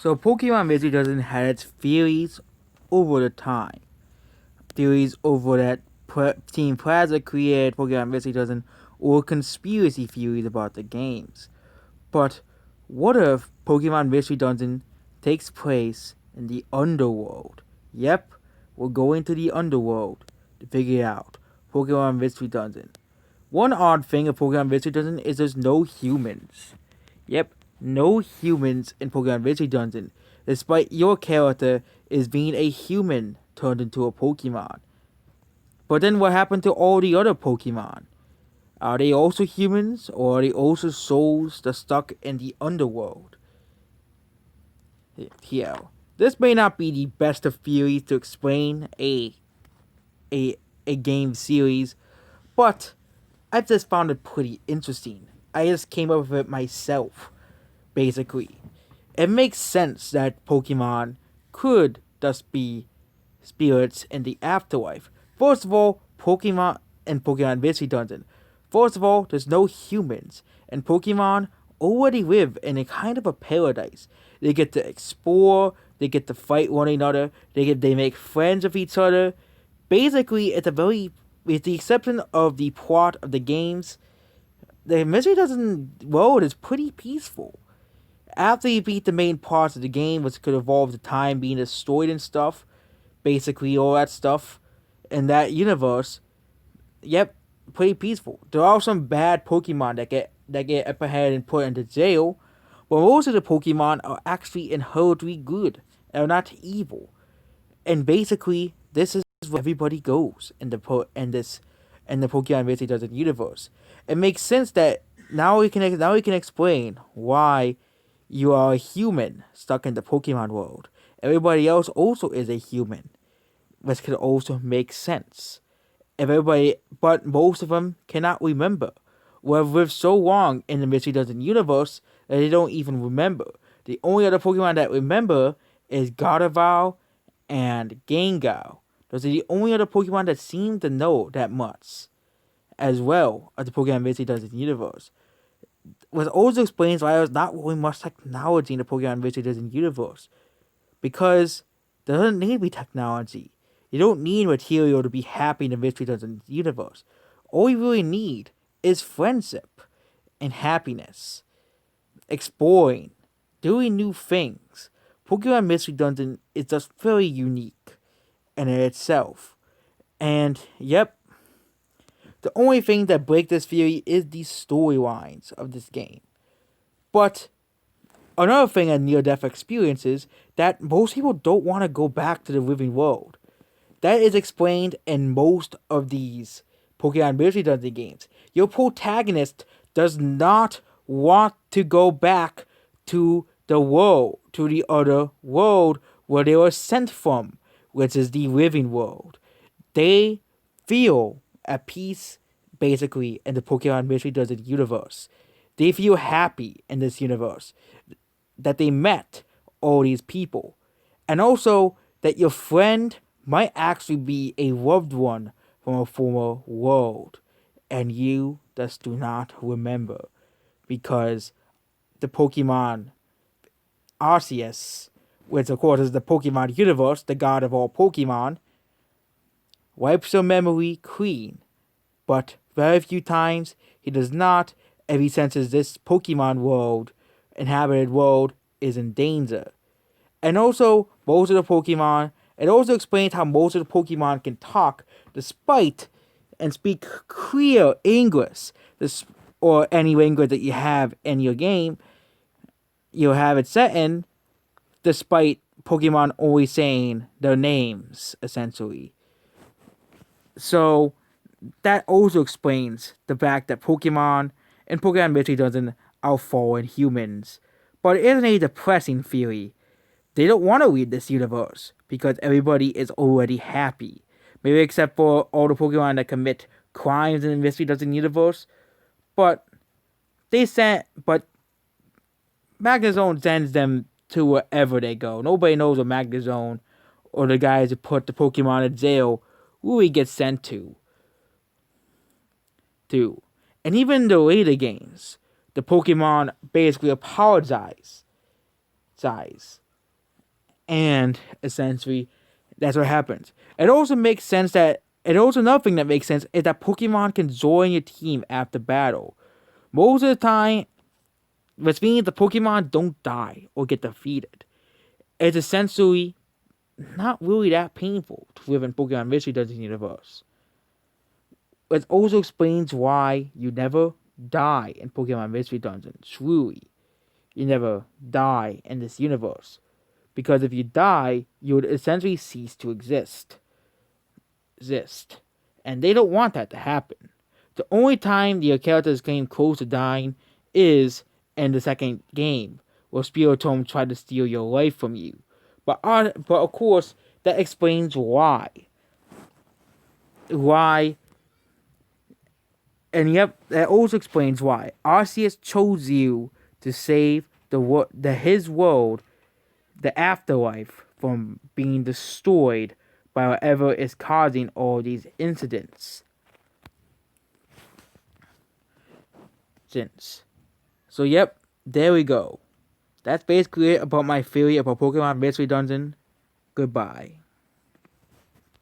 So Pokemon Mystery doesn't have its theories over the time. Theories over that Team Plaza created Pokemon Mystery doesn't, or conspiracy theories about the games. But what if Pokemon Mystery Dungeon takes place in the underworld? Yep, we're going to the underworld to figure it out. Pokemon Mystery Dungeon. One odd thing of Pokemon Mystery Dungeon is there's no humans. Yep, no humans in Pokemon Mystery Dungeon, despite your character is being a human turned into a Pokemon. But then what happened to all the other Pokemon? Are they also humans, or are they also souls that stuck in the underworld? Here, this may not be the best of theories to explain a a game series, but I just found it pretty interesting. I just came up with it myself, basically. It makes sense that Pokemon could just be spirits in the afterlife. First of all, Pokemon and Pokemon Mystery Dungeon. First of all, there's no humans, and Pokemon already live in a kind of a paradise. They get to explore, they get to fight one another, they make friends with each other. Basically, with the exception of the plot of the games, the Mystery Dungeon world is pretty peaceful. After you beat the main parts of the game, which could involve the time being destroyed and stuff, basically all that stuff in that universe, yep, pretty peaceful. There are some bad Pokemon that get up ahead and put into jail, but most of the Pokemon are actually inherently good and are not evil. And basically, this is where everybody goes in the Pokemon Mystery Dungeon universe. It makes sense that now we can explain why you are a human stuck in the Pokemon world. Everybody else also is a human, which could also make sense. But most of them cannot remember. We have lived so long in the Mystery Dungeon universe that they don't even remember. The only other Pokemon that remember is Gardevoir and Gengar. Those are the only other Pokemon that seem to know that much, as well as the Pokemon Mystery Dungeon universe. Which also explains why there's not really much technology in the Pokemon Mystery Dungeon universe. Because there doesn't need to be technology. You don't need material to be happy in the Mystery Dungeon universe. All you really need is friendship and happiness. Exploring. Doing new things. Pokemon Mystery Dungeon is just very unique in itself. And, yep, the only thing that breaks this theory is the storylines of this game. But another thing in near-death experiences that most people don't want to go back to the living world. That is explained in most of these Pokemon Mystery Dungeon games. Your protagonist does not want to go back to the other world where they were sent from, which is the living world. They feel at peace, basically, in the Pokemon Mystery Dungeon universe. They feel happy in this universe that they met all these people. And also that your friend might actually be a loved one from a former world. And you just do not remember. Because the Pokemon Arceus, which of course is the Pokemon universe, the god of all Pokemon, wipes your memory clean. But very few times he does not, if he senses this Pokemon world, inhabited world, is in danger. And also, most of the Pokemon, it also explains how most of the Pokemon can talk despite and speak clear English, or any language that you have in your game, you'll have it set in, despite Pokemon always saying their names, essentially. So, that also explains the fact that Pokemon and Pokemon Mystery Dungeon are fallen humans. But it isn't a depressing theory. They don't want to leave this universe because everybody is already happy. Maybe except for all the Pokemon that commit crimes in the Mystery Dungeon universe. But but Magnezone sends them to wherever they go. Nobody knows where Magnezone or the guys who put the Pokemon in jail really get sent to. And even in the later games, the Pokemon basically apologize And essentially, that's what happens. It also makes sense that. And also another thing that makes sense is that Pokemon can join your team after battle. Most of the time, which means the Pokemon don't die or get defeated. It's essentially not really that painful to live in Pokemon Mystery Dungeon universe. It also explains why you never die in Pokemon Mystery Dungeon. Truly, you never die in this universe. Because if you die, you would essentially cease to exist. And they don't want that to happen. The only time your character is getting close to dying is in the second game, where Spiritomb tried to steal your life from you. But of course, that explains why. Why, and yep, that also explains why Arceus chose you to save his world, the afterlife, from being destroyed by whatever is causing all these incidents. So yep, there we go. That's basically it about my theory about Pokemon Mystery Dungeon. Goodbye.